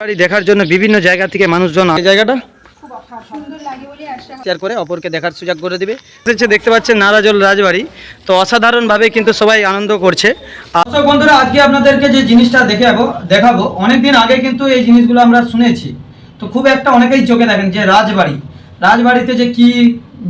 বাড়ি দেখার জন্য বিভিন্ন জায়গা থেকে মানুষজন এই জায়গাটা শেয়ার করে অপরকে দেখার সুযোগ করে দিবে। দেখতে পাচ্ছেন নারাজল রাজবাড়ি, তো অসাধারণভাবে কিন্তু সবাই আনন্দ করছে। দর্শক বন্ধুরা, আজকে আপনাদেরকে যে জিনিসটা দেখাবো অনেকদিন আগে কিন্তু এই জিনিসগুলো আমরা শুনেছি, তো খুব একটা অনেকেই চোখে দেখেন যে রাজবাড়িতে যে কি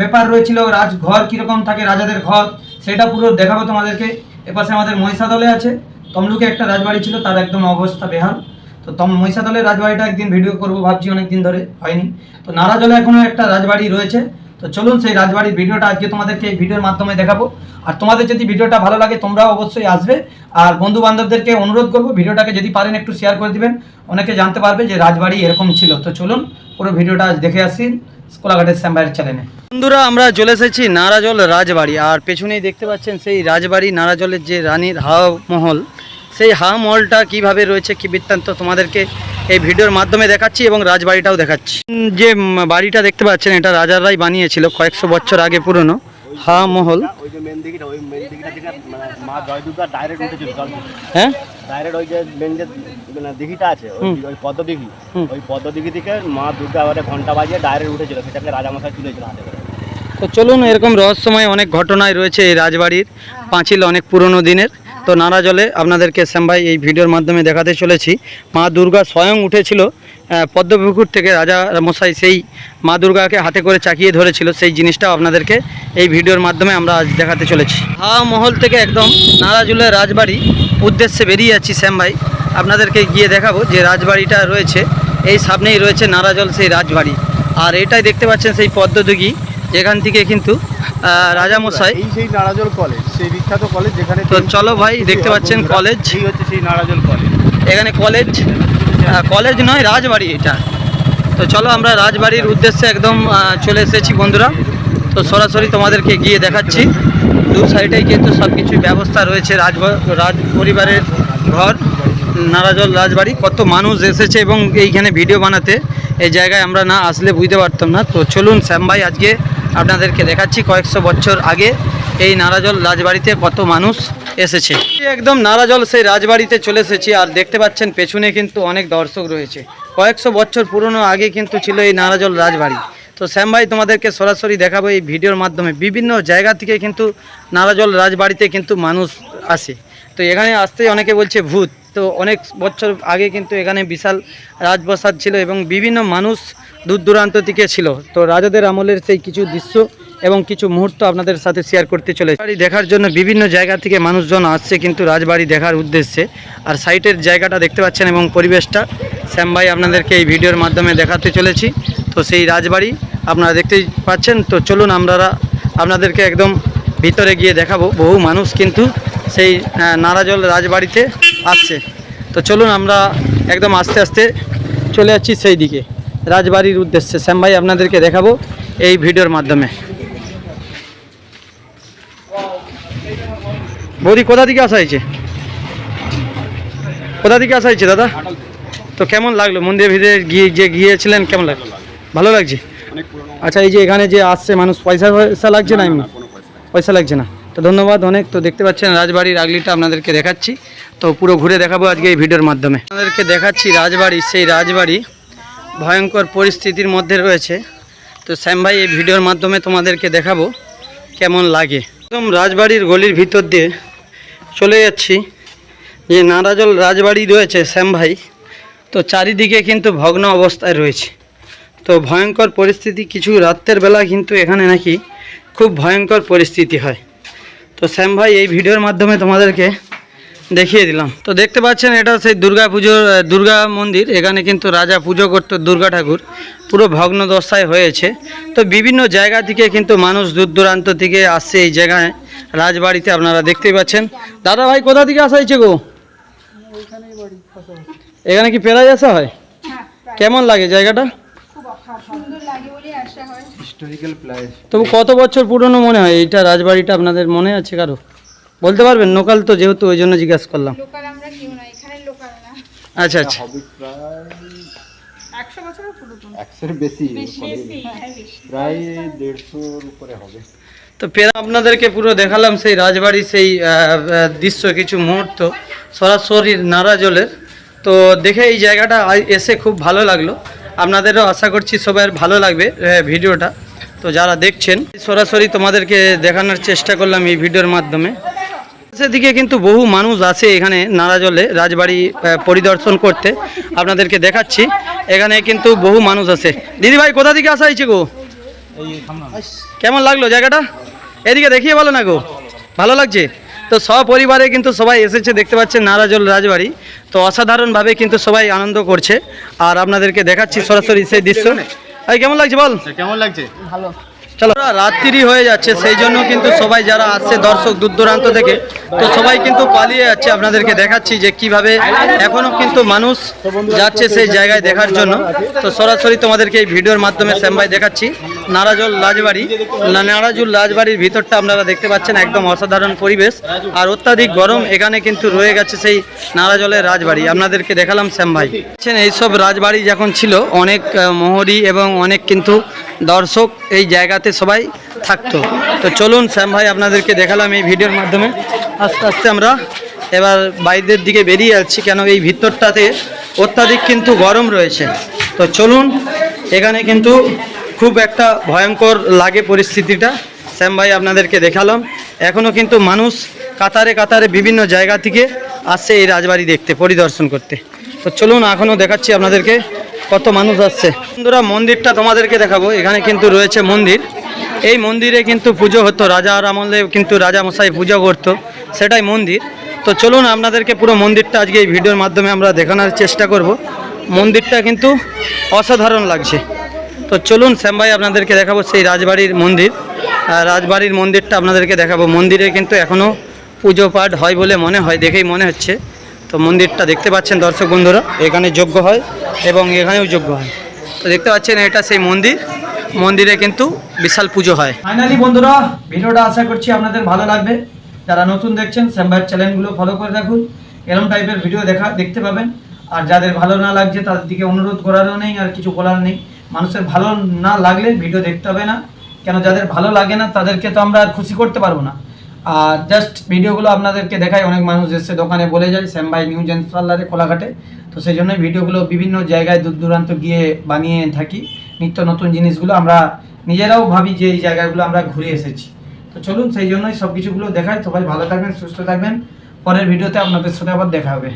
ব্যাপার রয়েছিল, রাজঘর কীরকম থাকে, রাজাদের ঘর, সেটা পুরো দেখাবো তোমাদেরকে। এপাশে আমাদের মহিষাদলে আছে, তমলুকে একটা রাজবাড়ি ছিল, তার একদম অবস্থা বেহাল। তো মহিষাদলের রাজবাড়িটা একদিন ভিডিও করব ভাবছি, অনেকদিন ধরে হয়নি। তো নারাজলে এখনও একটা রাজবাড়ি রয়েছে, তো চলুন সেই রাজবাড়ির ভিডিওটা আজকে তোমাদেরকে এই ভিডিওর মাধ্যমে দেখাবো। আর তোমাদের যদি ভিডিওটা ভালো লাগে তোমরাও অবশ্যই আসবে, আর বন্ধু বান্ধবদেরকে অনুরোধ করবো ভিডিওটাকে যদি পারেন একটু শেয়ার করে দিবেন, অনেকে জানতে পারবে যে রাজবাড়ি এরকম ছিল। তো চলুন পুরো ভিডিওটা আজ দেখে আসি কোলাঘাটের শ্যাম ভাইয়ের চ্যানেলে। বন্ধুরা, আমরা চলে এসেছি নারাজল রাজবাড়ি, আর পেছনেই দেখতে পাচ্ছেন সেই রাজবাড়ি, নারাজলের যে রানীর হাওয়া মহল, সেই হাওয়া মহলটা কীভাবে রয়েছে, কী বৃত্তান্ত তোমাদেরকে এই ভিডিওর মাধ্যমে দেখাচ্ছি এবং রাজবাড়িটাও দেখাচ্ছি। যে বাড়িটা দেখতে পাচ্ছেন এটা রাজারাই বানিয়েছিল কয়েকশো বছর আগে, পুরনো হাওয়া মহল। হ্যাঁ, ডাইরেক্ট ওই যে মেন যে দিঘিটা আছে, ওই পদ্মদিঘি, ওই পদ্মদিঘি থেকে মা দুর্গা ঘন্টা বাজিয়ে ডাইরেক্ট উঠেছিল, সেটাকে রাজামশাই তুলেছিল হাতে করে। তো চলুন, এরকম রহস্যময় অনেক ঘটনায় রয়েছে এই রাজবাড়ির, পাঁচিল অনেক পুরনো দিনের। তো নারাজলে আপনাদেরকে শ্যাম ভাই এই ভিডিওর মাধ্যমে দেখাতে চলেছি। মা দুর্গা স্বয়ং উঠেছিল পদ্মপুকুর থেকে, রাজা মশাই সেই মা দুর্গাকে হাতে করে চাকিয়ে ধরেছিল, সেই জিনিসটাও আপনাদেরকে এই ভিডিওর মাধ্যমে আমরা আজ দেখাতে চলেছি। হাওয়া মহল থেকে একদম নারাজলের রাজবাড়ি উদ্দেশ্যে বেরিয়ে যাচ্ছি শ্যাম ভাই, আপনাদেরকে গিয়ে দেখাবো যে রাজবাড়িটা রয়েছে এই সামনেই রয়েছে নারাজল সেই রাজবাড়ি। আর এটাই দেখতে পাচ্ছেন সেই পদ্মদিঘি, যেখান থেকে কিন্তু রাজামশাই, সেই নারাজল কলেজ, সেই বিখ্যাত কলেজ যেখানে। তো চলো ভাই, দেখতে পাচ্ছেন কলেজ, এই হচ্ছে সেই নারাজল কলেজ। এখানে কলেজ নয়, রাজবাড়ি এটা। তো চলো আমরা রাজবাড়ির উদ্দেশ্যে একদম চলে এসেছি বন্ধুরা। তো সরাসরি তোমাদেরকে গিয়ে দেখাচ্ছি। দু সাইডেই কিন্তু সব কিছুর ব্যবস্থা রয়েছে, রাজ পরিবারের ঘর, নারাজল রাজবাড়ি। কত মানুষ এসেছে এবং এইখানে ভিডিও বানাতে, এই জায়গায় আমরা না আসলে বুঝতে পারতাম না। তো চলুন শ্যাম ভাই আজকে আপনাদেরকে দেখাচ্ছি কয়েকশো বছর আগে এই নারাজল রাজবাড়িতে কত মানুষ এসেছে। একদম নারাজল সেই রাজবাড়িতে চলে এসেছি, আর দেখতে পাচ্ছেন পেছনে কিন্তু অনেক দর্শক রয়েছে। কয়েকশো বছর পুরনো আগে কিন্তু ছিল এই নারাজল রাজবাড়ি। তো শ্যাম ভাই তোমাদেরকে সরাসরি দেখাবো এই ভিডিওর মাধ্যমে। বিভিন্ন জায়গা থেকে কিন্তু নারাজল রাজবাড়িতে কিন্তু মানুষ আসে। তো এখানে আসতে অনেকে বলছে ভূত, তো অনেক বছর আগে কিন্তু এখানে বিশাল রাজপ্রাসাদ ছিল এবং বিভিন্ন মানুষ দূর দূরান্ত থেকে ছিল। তো রাজাদের আমলের সেই কিছু দৃশ্য এবং কিছু মুহূর্ত আপনাদের সাথে শেয়ার করতে চলে। বাড়ি দেখার জন্য বিভিন্ন জায়গা থেকে মানুষজন আসছে কিন্তু রাজবাড়ি দেখার উদ্দেশ্যে। আর সাইটের জায়গাটা দেখতে পাচ্ছেন এবং পরিবেশটা শ্যাম ভাই আপনাদেরকে এই ভিডিওর মাধ্যমে দেখাতে চলেছি। তো সেই রাজবাড়ি আপনারা দেখতেই পাচ্ছেন। তো চলুন আমরা আপনাদেরকে একদম ভিতরে গিয়ে দেখাবো। বহু মানুষ কিন্তু সেই নারাজল রাজবাড়িতে আসছে। তো চলুন আমরা একদম আস্তে আস্তে চলে যাচ্ছি সেই দিকে রাজবাড়ির উদ্দেশ্যে। শ্যাম ভাই আপনাদেরকে দেখাবো এই ভিডিওর মাধ্যমে। বৌদি, কোথা থেকে আসা হয়েছে? কোথা থেকে আসা হয়েছে দাদা? তো কেমন লাগলো মন্দিরের ভিতরে গিয়েছিলেন, কেমন লাগলো? ভালো লাগছে। আচ্ছা, এই যে এখানে যে আসছে মানুষ, পয়সা লাগছে না? এমনি পয়সা লাগছে না। তো ধন্যবাদ অনেক। তো দেখতে পাচ্ছেন রাজবাড়ির আগলিটা আপনাদেরকে দেখাচ্ছি। তো পুরো ঘুরে দেখাবো আজকে এই ভিডিওর মাধ্যমে। আপনাদেরকে দেখাচ্ছি রাজবাড়ি, সেই রাজবাড়ি ভয়ঙ্কর পরিস্থিতির মধ্যে রয়েছে। তো শ্যাম ভাই এই ভিডিওর মাধ্যমে তোমাদেরকে দেখাবো কেমন লাগে। একদম রাজবাড়ির গলির ভিতর দিয়ে চলে যাচ্ছি, যে নারাজল রাজবাড়ি রয়েছে শ্যাম ভাই। তো চারিদিকে কিন্তু ভগ্ন অবস্থায় রয়েছে। তো ভয়ঙ্কর পরিস্থিতি, কিছু রাতের বেলা কিন্তু এখানে নাকি খুব ভয়ঙ্কর পরিস্থিতি হয়। তো শ্যাম ভাই এই ভিডিওর মাধ্যমে তোমাদেরকে দেখিয়ে দিলাম। তো দেখতে পাচ্ছেন এটা সেই দুর্গা মন্দির। এখানে কিন্তু রাজা পুজো করতো দুর্গা ঠাকুর, পুরো ভগ্ন দশায় হয়েছে। তো বিভিন্ন জায়গা থেকে কিন্তু মানুষ দূর দূরান্ত থেকে আসছে এই জায়গায় রাজবাড়িতে, আপনারা দেখতেই পাচ্ছেন। দাদা ভাই, কোথা থেকে আসা হয়েছে গো? এখানে কি পেরাই আসা হয়? কেমন লাগে জায়গাটা? তবু কত বছর পুরনো মনে হয় এইটা রাজবাড়িটা? আপনাদের মনে আছে কারো? বলতে পারবেন? লোকাল তো যেহেতু, ওই জন্য জিজ্ঞাসা করলাম। আচ্ছা আচ্ছা, তো ফের আপনাদেরকে পুরো দেখালাম সেই রাজবাড়ি, সেই দৃশ্য কিছু মুহূর্ত সরাসরি নারাজলের। তো দেখে এই জায়গাটা এসে খুব ভালো লাগলো। আপনাদেরও আশা করছি সবার ভালো লাগবে ভিডিওটা। তো যারা দেখছেন সরাসরি তোমাদেরকে দেখানোর চেষ্টা করলাম এই ভিডিওর মাধ্যমে। সেদিকে কিন্তু বহু মানুষ আছে এখানে নারাজলে রাজবাড়ি পরিদর্শন করতে। আপনাদেরকে দেখাচ্ছি এখানে কিন্তু বহু মানুষ আছে। দিদি ভাই কোথা থেকে আসা হয়েছে গো? কেমন লাগলো জায়গাটা? এদিকে দেখিয়ে বলো না গো, ভালো লাগছে? তো সপরিবারে কিন্তু সবাই এসেছে, দেখতে পাচ্ছেন নারাজল রাজবাড়ি। তো অসাধারণভাবে কিন্তু সবাই আনন্দ করছে আর আপনাদেরকে দেখাচ্ছি সরাসরি সেই দৃশ্য। ভাই কেমন লাগছে বল? কেমন লাগছে? ভালো। চলো, রাত্রি হয়ে যাচ্ছে, সেই জন্য কিন্তু সবাই যারা আসছে দর্শক দূর দূরান্ত থেকে, তো সবাই কিন্তু পালিয়ে যাচ্ছে। আপনাদেরকে দেখাচ্ছি যে কিভাবে এখনো কিন্তু মানুষ যাচ্ছে সেই জায়গায় দেখার জন্য। তো সরাসরি তোমাদেরকে এই ভিডিওর মাধ্যমে শ্যাম ভাই দেখাচ্ছি নারাজল রাজবাড়ি। নারাজল রাজবাড়ির ভিতরটা আপনারা দেখতে পাচ্ছেন, একদম অসাধারণ পরিবেশ আর অত্যাধিক গরম। এখানে কিন্তু রয়ে গেছে সেই নারাজলের রাজবাড়ি, আপনাদেরকে দেখালাম শ্যাম ভাই। এইসব রাজবাড়ি যখন ছিল অনেক মোহরি এবং অনেক কিন্তু দর্শক এই জায়গাতে সবাই থাকতো। তো চলুন শ্যাম ভাই আপনাদেরকে দেখালাম এই ভিডিওর মাধ্যমে। আস্তে আস্তে আমরা এবার বাইরের দিকে বেরিয়ে যাচ্ছি, কেন এই ভিতরটাতে অত্যাধিক কিন্তু গরম রয়েছে। তো চলুন, এখানে কিন্তু খুব একটা ভয়ঙ্কর লাগে পরিস্থিতিটা। শ্যাম ভাই আপনাদেরকে দেখালাম, এখনও কিন্তু মানুষ কাতারে কাতারে বিভিন্ন জায়গা থেকে আসছে এই রাজবাড়ি দেখতে, পরিদর্শন করতে। তো চলুন এখনও দেখাচ্ছি আপনাদেরকে কত মানুষ আসছে। বন্ধুরা মন্দিরটা তোমাদেরকে দেখাবো। এখানে কিন্তু রয়েছে মন্দির, এই মন্দিরে কিন্তু পুজো হতো, রাজার আমলে কিন্তু রাজা মশাই পুজো করতো, সেটাই মন্দির। তো চলুন আপনাদেরকে পুরো মন্দিরটা আজকে এই ভিডিওর মাধ্যমে আমরা দেখানোর চেষ্টা করব। মন্দিরটা কিন্তু অসাধারণ লাগছে। তো চলুন শ্যাম ভাই আপনাদেরকে দেখাবো সেই রাজবাড়ির মন্দির। রাজবাড়ির মন্দিরটা আপনাদেরকে দেখাবো। মন্দিরে কিন্তু এখনও পুজো পাঠ হয় বলে মনে হয়, দেখেই মনে হচ্ছে। তো মন্দিরটা দেখতে পাচ্ছেন দর্শক বন্ধুরা, এখানে যজ্ঞ হয় এবং এখানেও যজ্ঞ হয়। তো দেখতে পাচ্ছেন এটা সেই মন্দির, মন্দিরে কিন্তু বিশাল পুজো হয়। ফাইনালি বন্ধুরা ভিডিওটা আশা করছি আপনাদের ভালো লাগবে। যারা নতুন দেখছেন শ্যাম ভাইয়ের চ্যানেলগুলো ফলো করে রাখুন, এরকম টাইপের ভিডিও দেখতে পাবেন। আর যাদের ভালো না লাগছে তাদের দিকে অনুরোধ করারও নেই আর কিছু বলার নেই। মানুষের ভালো না লাগলে ভিডিও দেখতে হবে না, কেন যাদের ভালো লাগে না তাদেরকে তো আমরা আর খুশি করতে পারবো না। আর জাস্ট ভিডিওগুলো আপনাদেরকে দেখায়, অনেক মানুষ এসে দোকানে বলে যায় শ্যাম ভাই নিউ জেন্টস পার্লারে কোলাঘাটে। তো সেই জন্যই ভিডিওগুলো বিভিন্ন জায়গায় দূর দূরান্ত গিয়ে বানিয়ে থাকি। নিত্য নতুন জিনিসগুলো আমরা নিজেরাও ভাবি যে এই জায়গাগুলো আমরা ঘুরে এসেছি। তো চলুন সেই জন্যই সব কিছুগুলো দেখায়। সবাই ভালো থাকবেন, সুস্থ থাকবেন। পরের ভিডিওতে আপনাদের সাথে আবার দেখা হবে।